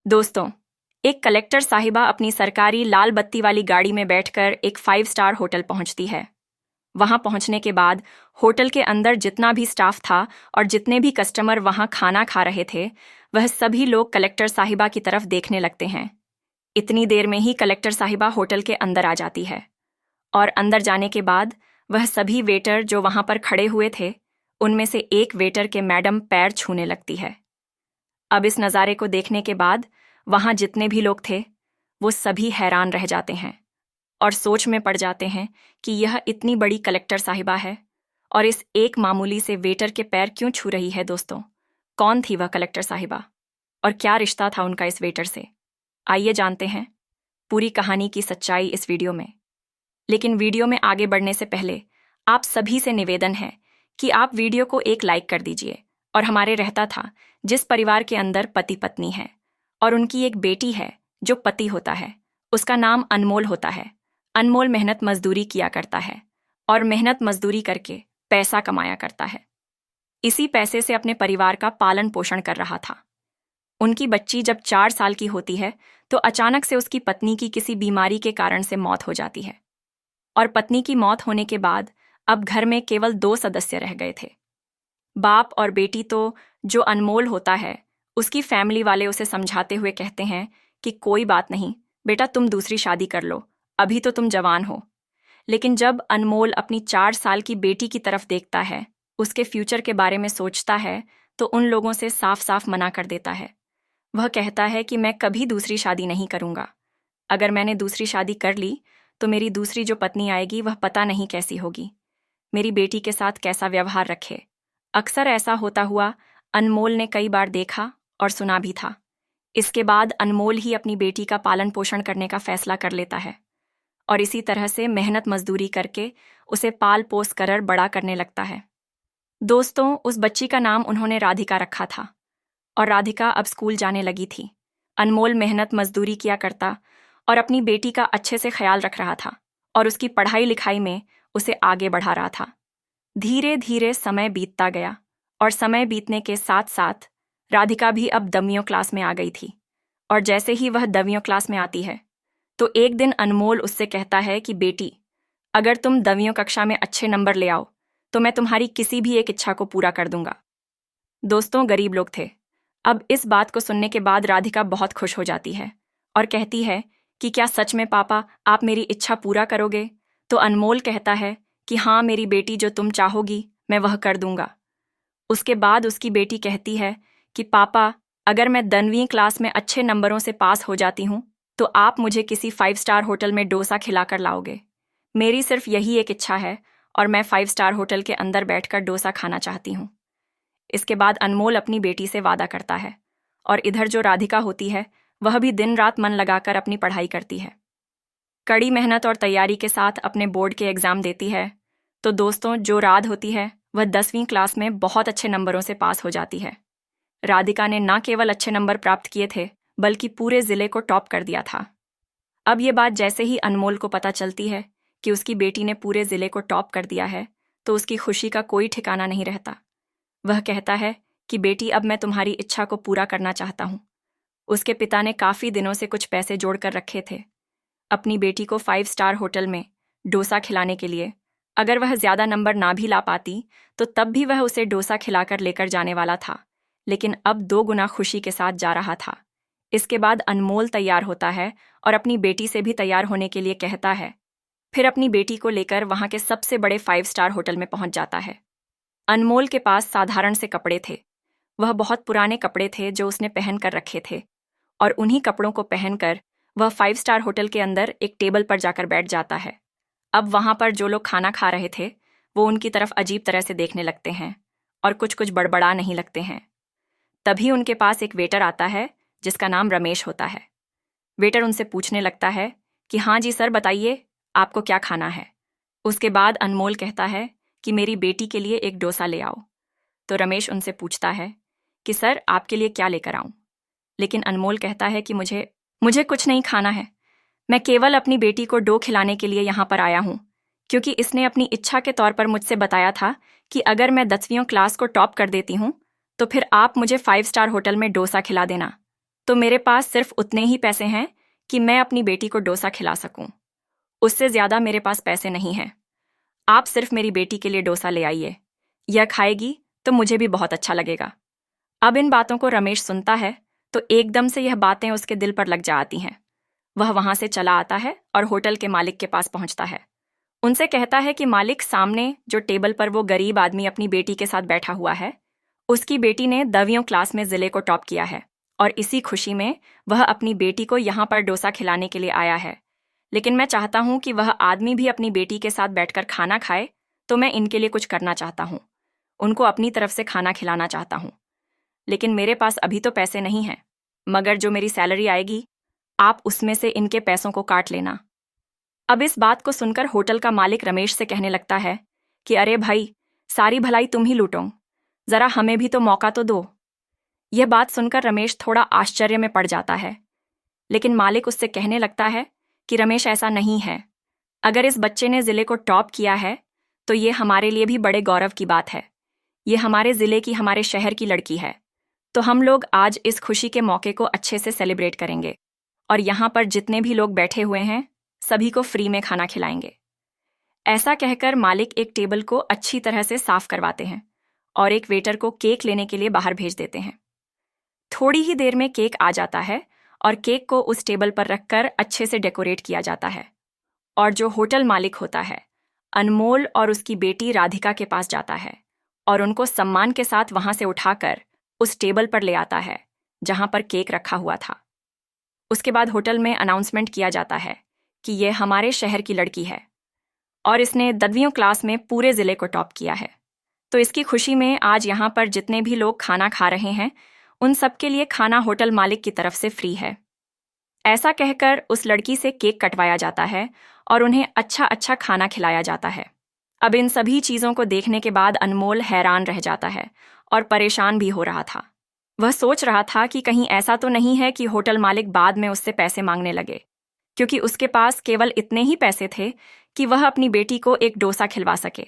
दोस्तों, एक कलेक्टर साहिबा अपनी सरकारी लाल बत्ती वाली गाड़ी में बैठकर एक 5 स्टार होटल पहुंचती है। वहां पहुंचने के बाद होटल के अंदर जितना भी स्टाफ था और जितने भी कस्टमर वहां खाना खा रहे थे, वह सभी लोग कलेक्टर साहिबा की तरफ देखने लगते हैं। इतनी देर में ही कलेक्टर साहिबा होटल के अंदर आ जाती है और अंदर जाने के बाद वह सभी वेटर जो वहां पर खड़े हुए थे, उनमें से एक वेटर के मैडम पैर छूने लगती है। अब इस नज़ारे को देखने के बाद वहां जितने भी लोग थे, वो सभी हैरान रह जाते हैं और सोच में पड़ जाते हैं कि यह इतनी बड़ी कलेक्टर साहिबा है और इस एक मामूली से वेटर के पैर क्यों छू रही है। दोस्तों, कौन थी वह कलेक्टर साहिबा और क्या रिश्ता था उनका इस वेटर से? आइए जानते हैं पूरी कहानी की सच्चाई इस वीडियो में। लेकिन वीडियो में आगे बढ़ने से पहले आप सभी से निवेदन है कि आप वीडियो को एक लाइक कर दीजिए। और हमारे रहता था जिस परिवार के अंदर पति पत्नी है और उनकी एक बेटी है जो पति होता है, उसका नाम अनमोल होता है। अनमोल मेहनत मजदूरी किया करता है और मेहनत मजदूरी करके पैसा कमाया करता है। इसी पैसे से अपने परिवार का पालन पोषण कर रहा था। उनकी बच्ची जब 4 साल की होती है तो अचानक से उसकी पत्नी की किसी बीमारी के कारण से मौत हो जाती है और पत्नी की मौत होने के बाद अब घर में केवल 2 सदस्य रह गए थे, बाप और बेटी। तो जो अनमोल होता है, उसकी फैमिली वाले उसे समझाते हुए कहते हैं कि कोई बात नहीं बेटा, तुम दूसरी शादी कर लो, अभी तो तुम जवान हो। लेकिन जब अनमोल अपनी 4 साल की बेटी की तरफ देखता है, उसके फ्यूचर के बारे में सोचता है, तो उन लोगों से साफ साफ मना कर देता है। वह कहता है कि मैं कभी दूसरी शादी नहीं करूंगा। अगर मैंने दूसरी शादी कर ली तो मेरी दूसरी जो पत्नी आएगी वह पता नहीं कैसी होगी, मेरी बेटी के साथ कैसा व्यवहार रखे। अक्सर ऐसा होता हुआ अनमोल ने कई बार देखा और सुना भी था। इसके बाद अनमोल ही अपनी बेटी का पालन पोषण करने का फैसला कर लेता है और इसी तरह से मेहनत मजदूरी करके उसे पाल पोस कर बड़ा करने लगता है। दोस्तों, उस बच्ची का नाम उन्होंने राधिका रखा था और राधिका अब स्कूल जाने लगी थी। अनमोल मेहनत मजदूरी किया करता और अपनी बेटी का अच्छे से ख्याल रख रहा था और उसकी पढ़ाई लिखाई में उसे आगे बढ़ा रहा था। धीरे धीरे समय बीतता गया और समय बीतने के साथ साथ राधिका भी अब 10वीं क्लास में आ गई थी। और जैसे ही वह 10वीं क्लास में आती है तो एक दिन अनमोल उससे कहता है कि बेटी, अगर तुम 10वीं कक्षा में अच्छे नंबर ले आओ तो मैं तुम्हारी किसी भी एक इच्छा को पूरा कर दूंगा। दोस्तों, गरीब लोग थे। अब इस बात को सुनने के बाद राधिका बहुत खुश हो जाती है और कहती है कि क्या सच में पापा आप मेरी इच्छा पूरा करोगे? तो अनमोल कहता है कि हाँ मेरी बेटी, जो तुम चाहोगी मैं वह कर दूंगा। उसके बाद उसकी बेटी कहती है कि पापा, अगर मैं 10वीं क्लास में अच्छे नंबरों से पास हो जाती हूँ तो आप मुझे किसी 5 स्टार होटल में डोसा खिलाकर लाओगे। मेरी सिर्फ यही एक इच्छा है और मैं 5 स्टार होटल के अंदर बैठकर डोसा खाना चाहती हूँ। इसके बाद अनमोल अपनी बेटी से वादा करता है और इधर जो राधिका होती है वह भी दिन रात मन लगाकर अपनी पढ़ाई करती है, कड़ी मेहनत और तैयारी के साथ अपने बोर्ड के एग्जाम देती है। तो दोस्तों, जो राध होती है वह 10वीं क्लास में बहुत अच्छे नंबरों से पास हो जाती है। राधिका ने न केवल अच्छे नंबर प्राप्त किए थे बल्कि पूरे जिले को टॉप कर दिया था। अब ये बात जैसे ही अनमोल को पता चलती है कि उसकी बेटी ने पूरे जिले को टॉप कर दिया है तो उसकी खुशी का कोई ठिकाना नहीं रहता। वह कहता है कि बेटी, अब मैं तुम्हारी इच्छा को पूरा करना चाहता हूँ। उसके पिता ने काफ़ी दिनों से कुछ पैसे जोड़ कर रखे थे अपनी बेटी को 5 स्टार होटल में डोसा खिलाने के लिए। अगर वह ज़्यादा नंबर ना भी ला पाती तो तब भी वह उसे डोसा खिलाकर लेकर जाने वाला था, लेकिन अब 2 गुना खुशी के साथ जा रहा था। इसके बाद अनमोल तैयार होता है और अपनी बेटी से भी तैयार होने के लिए कहता है। फिर अपनी बेटी को लेकर वहाँ के सबसे बड़े 5 स्टार होटल में पहुँच जाता है। अनमोल के पास साधारण से कपड़े थे। वह बहुत पुराने कपड़े थे जो उसने पहन कर रखे थे और उन्हीं कपड़ों को पहनकर वह 5 स्टार होटल के अंदर एक टेबल पर जाकर बैठ जाता है। अब वहाँ पर जो लोग खाना खा रहे थे वो उनकी तरफ अजीब तरह से देखने लगते हैं और कुछ कुछ बड़बड़ा नहीं लगते हैं। तभी उनके पास एक वेटर आता है जिसका नाम रमेश होता है। वेटर उनसे पूछने लगता है कि हाँ जी सर, बताइए आपको क्या खाना है। उसके बाद अनमोल कहता है कि मेरी बेटी के लिए एक डोसा ले आओ। तो रमेश उनसे पूछता है कि सर आपके लिए क्या लेकर आऊं। लेकिन अनमोल कहता है कि मुझे कुछ नहीं खाना है, मैं केवल अपनी बेटी को डो खिलाने के लिए यहाँ पर आया हूँ, क्योंकि इसने अपनी इच्छा के तौर पर मुझसे बताया था कि अगर मैं 10वीं क्लास को टॉप कर देती हूँ तो फिर आप मुझे 5 स्टार होटल में डोसा खिला देना। तो मेरे पास सिर्फ उतने ही पैसे हैं कि मैं अपनी बेटी को डोसा खिला सकूं। उससे ज्यादा मेरे पास पैसे नहीं हैं। आप सिर्फ मेरी बेटी के लिए डोसा ले आइए। यह खाएगी तो मुझे भी बहुत अच्छा लगेगा। अब इन बातों को रमेश सुनता है तो एकदम से यह बातें उसके दिल पर लग जाती हैं। वह वहां से चला आता है और होटल के मालिक के पास पहुंचता है। उनसे कहता है कि मालिक, सामने जो टेबल पर वो गरीब आदमी अपनी बेटी के साथ बैठा हुआ है, उसकी बेटी ने 10वीं क्लास में जिले को टॉप किया है और इसी खुशी में वह अपनी बेटी को यहाँ पर डोसा खिलाने के लिए आया है। लेकिन मैं चाहता हूँ कि वह आदमी भी अपनी बेटी के साथ बैठकर खाना खाए, तो मैं इनके लिए कुछ करना चाहता हूँ। उनको अपनी तरफ से खाना खिलाना चाहता हूँ। लेकिन मेरे पास अभी तो पैसे नहीं हैं, मगर जो मेरी सैलरी आएगी आप उसमें से इनके पैसों को काट लेना। अब इस बात को सुनकर होटल का मालिक रमेश से कहने लगता है कि अरे भाई, सारी भलाई तुम ही लूटो, जरा हमें भी तो मौका तो दो। यह बात सुनकर रमेश थोड़ा आश्चर्य में पड़ जाता है, लेकिन मालिक उससे कहने लगता है कि रमेश, ऐसा नहीं है। अगर इस बच्चे ने जिले को टॉप किया है तो ये हमारे लिए भी बड़े गौरव की बात है। ये हमारे जिले की, हमारे शहर की लड़की है, तो हम लोग आज इस खुशी के मौके को अच्छे से सेलिब्रेट करेंगे और यहाँ पर जितने भी लोग बैठे हुए हैं सभी को फ्री में खाना खिलाएंगे। ऐसा कहकर मालिक एक टेबल को अच्छी तरह से साफ करवाते हैं और एक वेटर को केक लेने के लिए बाहर भेज देते हैं। थोड़ी ही देर में केक आ जाता है और केक को उस टेबल पर रखकर अच्छे से डेकोरेट किया जाता है। और जो होटल मालिक होता है, अनमोल, और उसकी बेटी राधिका के पास जाता है और उनको सम्मान के साथ वहां से उठाकर उस टेबल पर ले आता है जहां पर केक रखा हुआ था। उसके बाद होटल में अनाउंसमेंट किया जाता है कि यह हमारे शहर की लड़की है और इसने 10वीं क्लास में पूरे जिले को टॉप किया है। तो इसकी खुशी में आज यहाँ पर जितने भी लोग खाना खा रहे हैं उन सबके लिए खाना होटल मालिक की तरफ से फ्री है। ऐसा कहकर उस लड़की से केक कटवाया जाता है और उन्हें अच्छा अच्छा खाना खिलाया जाता है। अब इन सभी चीज़ों को देखने के बाद अनमोल हैरान रह जाता है और परेशान भी हो रहा था। वह सोच रहा था कि कहीं ऐसा तो नहीं है कि होटल मालिक बाद में उससे पैसे मांगने लगे, क्योंकि उसके पास केवल इतने ही पैसे थे कि वह अपनी बेटी को एक डोसा खिलवा सके।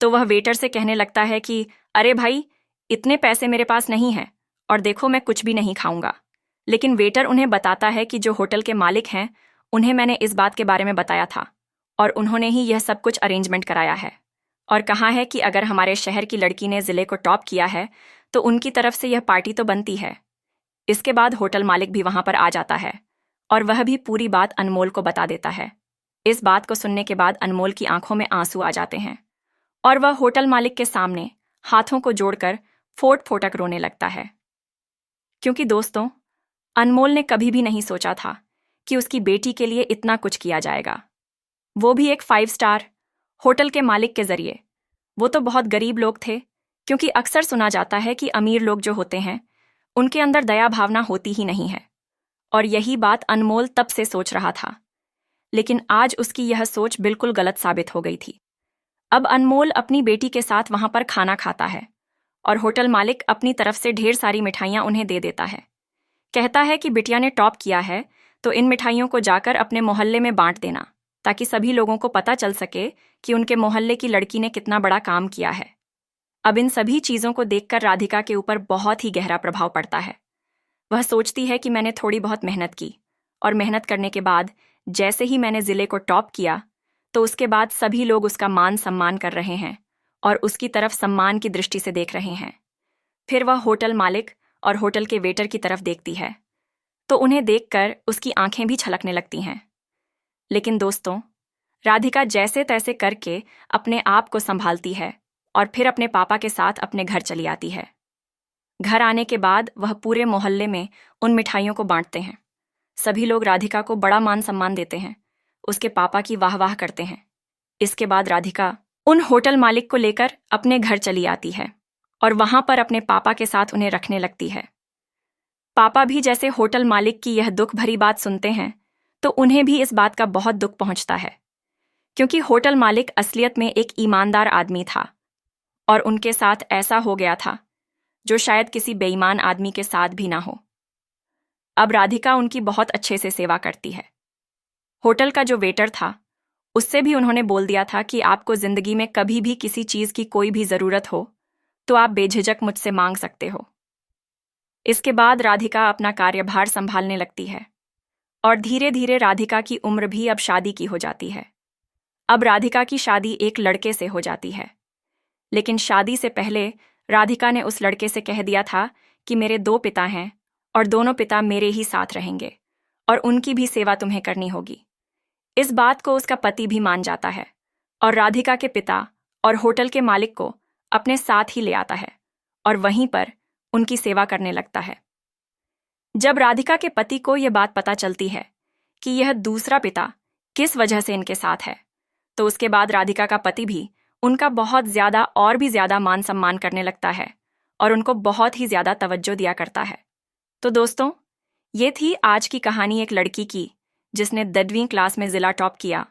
तो वह वेटर से कहने लगता है कि अरे भाई, इतने पैसे मेरे पास नहीं हैं और देखो मैं कुछ भी नहीं खाऊंगा। लेकिन वेटर उन्हें बताता है कि जो होटल के मालिक हैं उन्हें मैंने इस बात के बारे में बताया था और उन्होंने ही यह सब कुछ अरेंजमेंट कराया है और कहा है कि अगर हमारे शहर की लड़की ने जिले को टॉप किया है तो उनकी तरफ से यह पार्टी तो बनती है। इसके बाद होटल मालिक भी वहां पर आ जाता है और वह भी पूरी बात अनमोल को बता देता है। इस बात को सुनने के बाद अनमोल की आंखों में आंसू आ जाते हैं और वह होटल मालिक के सामने हाथों को जोड़कर फोट फोटक रोने लगता है, क्योंकि दोस्तों, अनमोल ने कभी भी नहीं सोचा था कि उसकी बेटी के लिए इतना कुछ किया जाएगा, वो भी एक 5 स्टार होटल के मालिक के जरिए। वो तो बहुत गरीब लोग थे, क्योंकि अक्सर सुना जाता है कि अमीर लोग जो होते हैं उनके अंदर दया भावना होती ही नहीं है, और यही बात अनमोल तब से सोच रहा था। लेकिन आज उसकी यह सोच बिल्कुल गलत साबित हो गई थी। अब अनमोल अपनी बेटी के साथ वहां पर खाना खाता है और होटल मालिक अपनी तरफ से ढेर सारी मिठाइयां उन्हें दे देता है। कहता है कि बिटिया ने टॉप किया है तो इन मिठाइयों को जाकर अपने मोहल्ले में बांट देना, ताकि सभी लोगों को पता चल सके कि उनके मोहल्ले की लड़की ने कितना बड़ा काम किया है। अब इन सभी चीज़ों को देखकर राधिका के ऊपर बहुत ही गहरा प्रभाव पड़ता है। वह सोचती है कि मैंने थोड़ी बहुत मेहनत की और मेहनत करने के बाद जैसे ही मैंने ज़िले को टॉप किया तो उसके बाद सभी लोग उसका मान सम्मान कर रहे हैं और उसकी तरफ सम्मान की दृष्टि से देख रहे हैं। फिर वह होटल मालिक और होटल के वेटर की तरफ देखती है तो उन्हें देखकर उसकी आंखें भी छलकने लगती हैं। लेकिन दोस्तों, राधिका जैसे तैसे करके अपने आप को संभालती है और फिर अपने पापा के साथ अपने घर चली आती है। घर आने के बाद वह पूरे मोहल्ले में उन मिठाइयों को बांटते हैं। सभी लोग राधिका को बड़ा मान सम्मान देते हैं, उसके पापा की वाह वाह करते हैं। इसके बाद राधिका उन होटल मालिक को लेकर अपने घर चली आती है और वहां पर अपने पापा के साथ उन्हें रखने लगती है। पापा भी जैसे होटल मालिक की यह दुख भरी बात सुनते हैं तो उन्हें भी इस बात का बहुत दुख पहुंचता है, क्योंकि होटल मालिक असलियत में एक ईमानदार आदमी था और उनके साथ ऐसा हो गया था जो शायद किसी बेईमान आदमी के साथ भी ना हो। अब राधिका उनकी बहुत अच्छे से सेवा करती है। होटल का जो वेटर था उससे भी उन्होंने बोल दिया था कि आपको जिंदगी में कभी भी किसी चीज की कोई भी जरूरत हो तो आप बेझिझक मुझसे मांग सकते हो। इसके बाद राधिका अपना कार्यभार संभालने लगती है और धीरे धीरे राधिका की उम्र भी अब शादी की हो जाती है। अब राधिका की शादी एक लड़के से हो जाती है, लेकिन शादी से पहले राधिका ने उस लड़के से कह दिया था कि मेरे 2 पिता हैं और दोनों पिता मेरे ही साथ रहेंगे और उनकी भी सेवा तुम्हें करनी होगी। इस बात को उसका पति भी मान जाता है और राधिका के पिता और होटल के मालिक को अपने साथ ही ले आता है और वहीं पर उनकी सेवा करने लगता है। जब राधिका के पति को यह बात पता चलती है कि यह दूसरा पिता किस वजह से इनके साथ है, तो उसके बाद राधिका का पति भी उनका बहुत ज्यादा और भी ज्यादा मान सम्मान करने लगता है और उनको बहुत ही ज्यादा तवज्जो दिया करता है। तो दोस्तों, ये थी आज की कहानी एक लड़की की जिसने 10वीं क्लास में जिला टॉप किया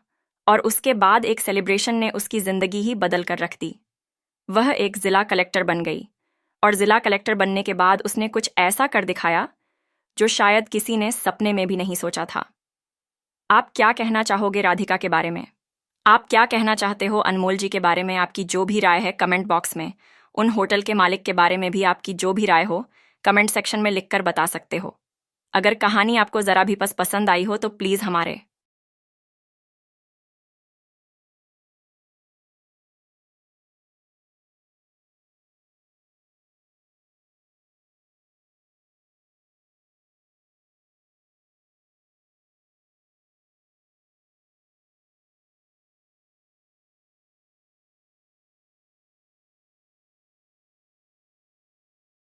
और उसके बाद एक सेलिब्रेशन ने उसकी जिंदगी ही बदल कर रख दी। वह एक जिला कलेक्टर बन गई और जिला कलेक्टर बनने के बाद उसने कुछ ऐसा कर दिखाया जो शायद किसी ने सपने में भी नहीं सोचा था। आप क्या कहना चाहोगे राधिका के बारे में? आप क्या कहना चाहते हो अनमोल जी के बारे में? आपकी जो भी राय है कमेंट बॉक्स में, उन होटल के मालिक के बारे में भी आपकी जो भी राय हो कमेंट सेक्शन में लिखकर बता सकते हो। अगर कहानी आपको ज़रा भी पसंद आई हो तो प्लीज़ हमारे